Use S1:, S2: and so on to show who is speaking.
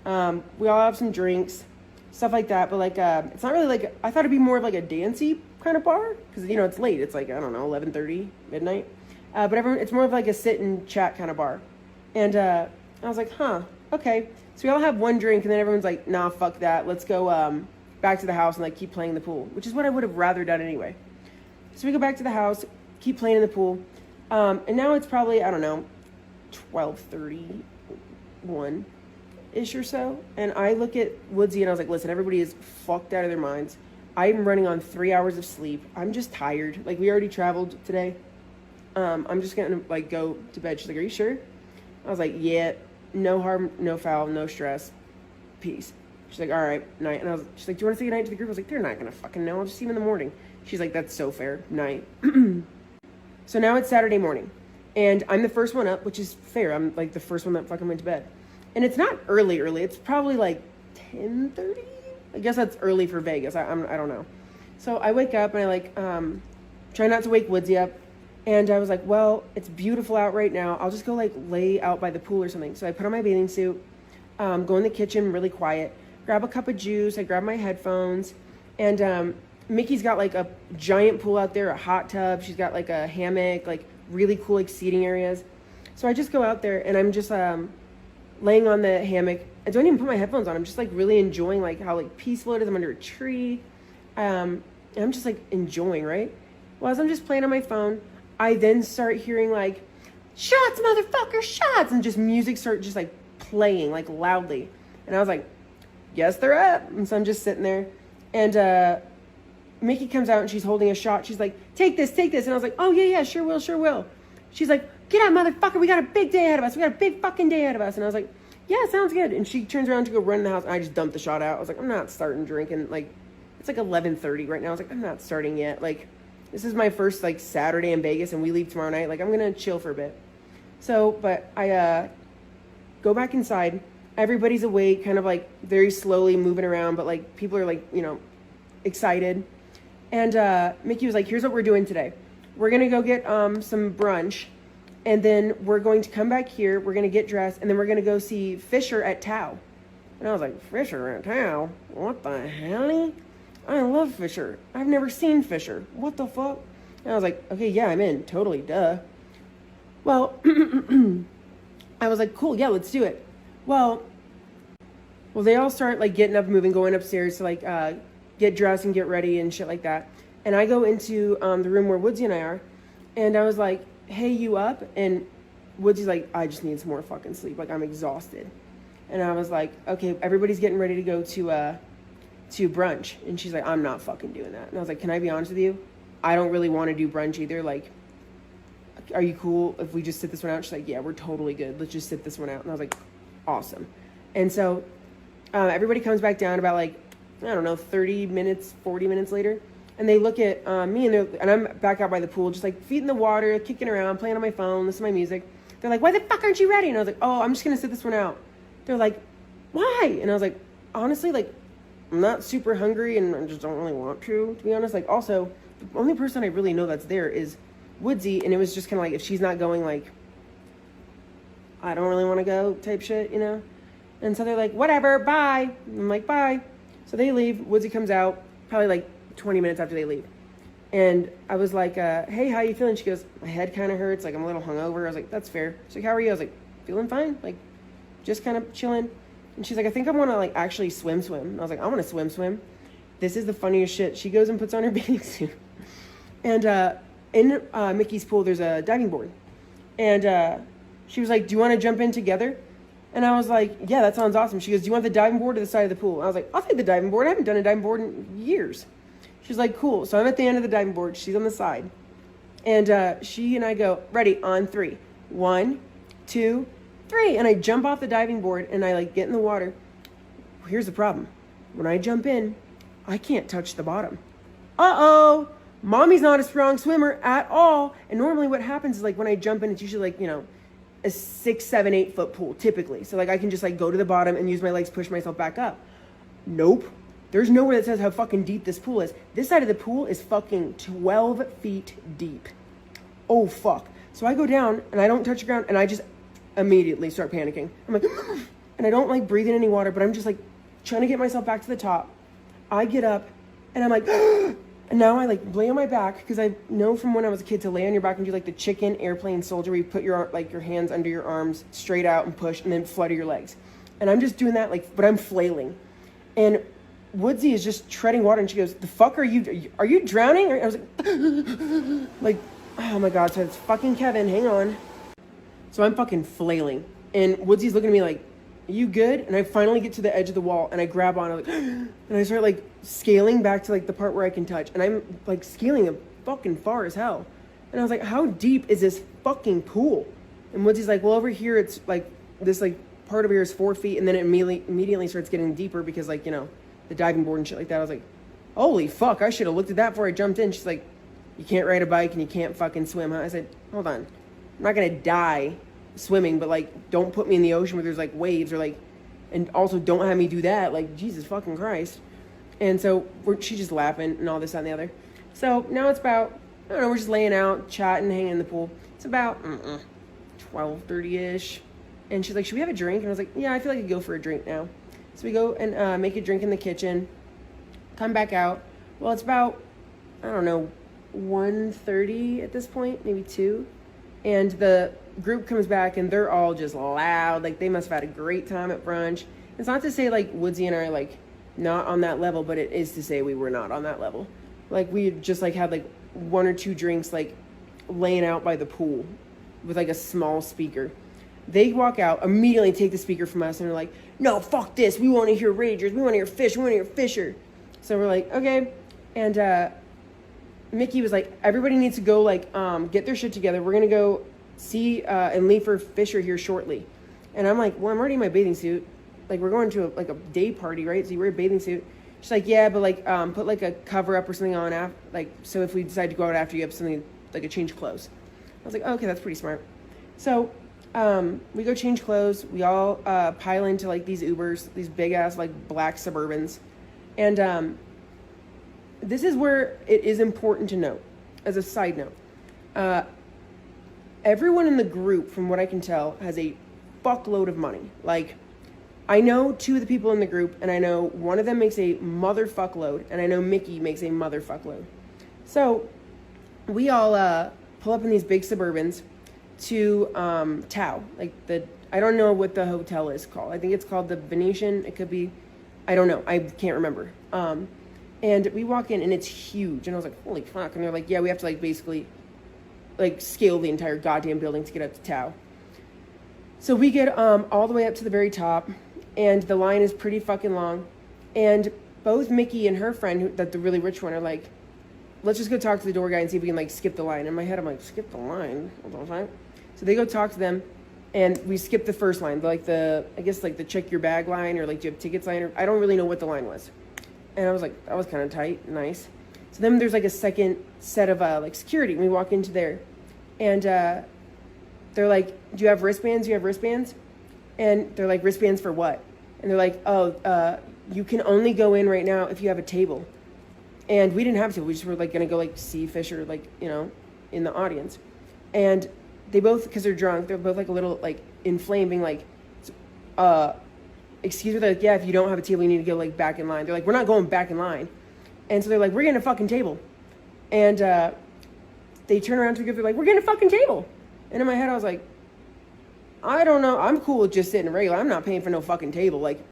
S1: We all have some drinks, stuff like that. But like, it's not really like, I thought it'd be more of like a dancey kind of bar because you know it's late. It's like, I don't know, 11:30 midnight. But everyone, it's more of like a sit and chat kind of bar. And I was like, huh, okay. So we all have one drink, and then everyone's like, nah, fuck that. Let's go back to the house and like keep playing the pool, which is what I would have rather done anyway. So we go back to the house, keep playing in the pool, and now it's probably, I don't know, 12:31-ish or so. And I look at Woodsy and I was like, listen, everybody is fucked out of their minds. I'm running on 3 hours of sleep. I'm just tired. Like, we already traveled today. I'm just gonna like go to bed. She's like, are you sure? I was like, yeah, no harm, no foul, no stress, peace. She's like, all right, night. And she's like, do you want to say goodnight to the group? I was like, they're not gonna fucking know. I'll just see them in the morning. She's like, that's so fair, night. So now it's Saturday morning, and I'm the first one up, which is fair. I'm like the first one that fucking went to bed. And it's not early. It's probably like 10:30. I guess that's early for Vegas. I don't know. So I wake up and I like try not to wake Woodsy up. And I was like, well, it's beautiful out right now. I'll just go like lay out by the pool or something. So I put on my bathing suit, go in the kitchen really quiet, grab a cup of juice. I grab my headphones, and Mickey's got like a giant pool out there, a hot tub. She's got like a hammock, like really cool like seating areas. So I just go out there and I'm just laying on the hammock. I don't even put my headphones on. I'm just like really enjoying like how like peaceful it is. I'm under a tree. And I'm just like enjoying, right? Well, as I'm just playing on my phone, I then start hearing like, shots, motherfucker, shots. And just music start just like playing like loudly. And I was like, yes, they're up. And so I'm just sitting there. And Mickey comes out and she's holding a shot. She's like, take this. And I was like, oh, yeah, sure will. She's like, get out, motherfucker. We got a big day ahead of us. We got a big fucking day ahead of us. And I was like, yeah, sounds good. And she turns around to go run in the house. And I just dumped the shot out. I was like, I'm not starting drinking. Like, it's like 11:30 right now. I was like, I'm not starting yet. Like, this is my first, like, Saturday in Vegas, and we leave tomorrow night. Like, I'm going to chill for a bit. So, but I go back inside. Everybody's awake, kind of, like, very slowly moving around. But, like, people are, like, you know, excited. And Mickey was like, here's what we're doing today. We're going to go get some brunch. And then we're going to come back here. We're going to get dressed. And then we're going to go see Fisher at Tao. And I was like, Fisher at Tao? What the hell? I love Fisher. I've never seen Fisher. What the fuck? And I was like, okay, yeah, I'm in. Totally, duh. Well, I was like, cool, yeah, let's do it. Well, they all start like getting up, moving, going upstairs to like get dressed and get ready and shit like that. And I go into the room where Woodsy and I are, and I was like, hey, you up? And Woodsy's like, I just need some more fucking sleep. Like, I'm exhausted. And I was like, okay, everybody's getting ready to go to brunch. And she's like, I'm not fucking doing that. And I was like, can I be honest with you? I don't really want to do brunch either. Like, are you cool if we just sit this one out? She's like, yeah, we're totally good. Let's just sit this one out. And I was like, awesome. And so everybody comes back down about like, I don't know, 30 minutes, 40 minutes later. And they look at me and I'm back out by the pool, just like feet in the water, kicking around, playing on my phone, listening to my music. They're like, why the fuck aren't you ready? And I was like, oh, I'm just going to sit this one out. They're like, why? And I was like, honestly, like, I'm not super hungry and I just don't really want to be honest. Like, also, the only person I really know that's there is Woodsy. And it was just kind of like, if she's not going, like, I don't really want to go type shit, you know? And so they're like, whatever, bye. And I'm like, bye. So they leave. Woodsy comes out probably like 20 minutes after they leave. And I was like, hey, how you feeling? She goes, my head kind of hurts. Like, I'm a little hungover. I was like, that's fair. She's like, how are you? I was like, feeling fine. Like, just kind of chilling. And she's like, I think I want to, like, actually swim. And I was like, I want to swim. This is the funniest shit. She goes and puts on her bathing suit. And in Mickey's pool, there's a diving board. And she was like, do you want to jump in together? And I was like, yeah, that sounds awesome. She goes, do you want the diving board or the side of the pool? I was like, I'll take the diving board. I haven't done a diving board in years. She's like, cool. So I'm at the end of the diving board. She's on the side. And she and I go, ready, on 3. 1, 2, 3. And I jump off the diving board and I like get in the water. Here's the problem. When I jump in, I can't touch the bottom. Uh-oh. Mommy's not a strong swimmer at all. And normally what happens is like when I jump in, it's usually like, you know, a 6, 7, 8 foot pool typically. So like I can just like go to the bottom and use my legs, push myself back up. Nope. There's nowhere that says how fucking deep this pool is. This side of the pool is fucking 12 feet deep. Oh, fuck. So I go down and I don't touch the ground and I just immediately start panicking. I'm like, and and I don't like breathe in any water, but I'm just like trying to get myself back to the top. I get up and I'm like, and now I like lay on my back because I know from when I was a kid to lay on your back and do like the chicken airplane soldier where you put your like your hands under your arms straight out and push and then flutter your legs. And I'm just doing that like, but I'm flailing. And Woodsy is just treading water and she goes, the fuck are you drowning? I was like, oh my God. So it's fucking Kevin, hang on. So I'm fucking flailing and Woodsy's looking at me like, are you good? And I finally get to the edge of the wall and I grab on it, like, and I start like scaling back to like the part where I can touch. And I'm like scaling a fucking far as hell. And I was like, how deep is this fucking pool? And Woodsy's like, well, over here, it's like this like part over here is 4 feet. And then it immediately starts getting deeper because like, you know, the diving board and shit like that. I was like, holy fuck, I should have looked at that before I jumped in. She's like, you can't ride a bike and you can't fucking swim, huh? I said, hold on. I'm not going to die swimming, but like don't put me in the ocean where there's like waves or like, and also don't have me do that, like Jesus fucking Christ. And so she's just laughing and all this, that, and the other. So now it's about, I don't know, we're just laying out, chatting, hanging in the pool. It's about 12:30ish, and she's like, should we have a drink? And I was like, yeah, I feel like I could go for a drink now. So we go and make a drink in the kitchen, come back out. Well, it's about, I don't know, 1:30 at this point, maybe 2. And the group comes back and they're all just loud. Like they must have had a great time at brunch. It's not to say like Woodsy and I are like not on that level, but it is to say we were not on that level. Like we just like had like 1 or 2 drinks like laying out by the pool with like a small speaker. They walk out, immediately take the speaker from us and they're like, no, fuck this. We want to hear Ragers. We want to hear Fish. We want to hear Fisher. So we're like, okay. And Mickey was like, everybody needs to go like get their shit together. We're gonna go see and leave for Fisher here shortly. And I'm like, well, I'm already in my bathing suit. Like we're going to a day party, right? So you wear a bathing suit. She's like, yeah, but like put like a cover up or something on after, like so if we decide to go out after, you have something like a change of clothes. I was like, oh, okay, that's pretty smart. So we go change clothes. We all pile into like these Ubers, these big ass like black Suburbans, and this is where it is important to note, as a side note, everyone in the group, from what I can tell, has a fuckload of money. Like, I know 2 of the people in the group, and I know one of them makes a motherfuckload, and I know Mickey makes a motherfuckload. So, we all pull up in these big Suburbans to Tao. Like, I don't know what the hotel is called. I think it's called the Venetian. It could be, I don't know. I can't remember. And we walk in and it's huge. And I was like, holy fuck. And they're like, yeah, we have to like basically like scale the entire goddamn building to get up to Tao. So we get all the way up to the very top and the line is pretty fucking long. And both Mickey and her friend, the really rich one, are like, let's just go talk to the door guy and see if we can like skip the line. In my head, I'm like, skip the line? Hold on a second. So they go talk to them and we skip the first line, like I guess like the check your bag line or like do you have tickets line? Or I don't really know what the line was. And I was like, that was kind of tight, nice. So then there's like a second set of like security. And we walk into there and they're like, do you have wristbands? Do you have wristbands? And they're like, wristbands for what? And they're like, oh, you can only go in right now if you have a table. And we didn't have to. We just were like going to go like see Fisher, like, you know, in the audience. And they both, because they're drunk, they're both like a little like inflamed, being like, excuse me, they're like, yeah, if you don't have a table, you need to go like back in line. They're like, we're not going back in line. And so they're like, we're getting a fucking table. And they turn around to the group, they're like, we're getting a fucking table. And in my head, I was like, I don't know. I'm cool with just sitting regular. I'm not paying for no fucking table. Like,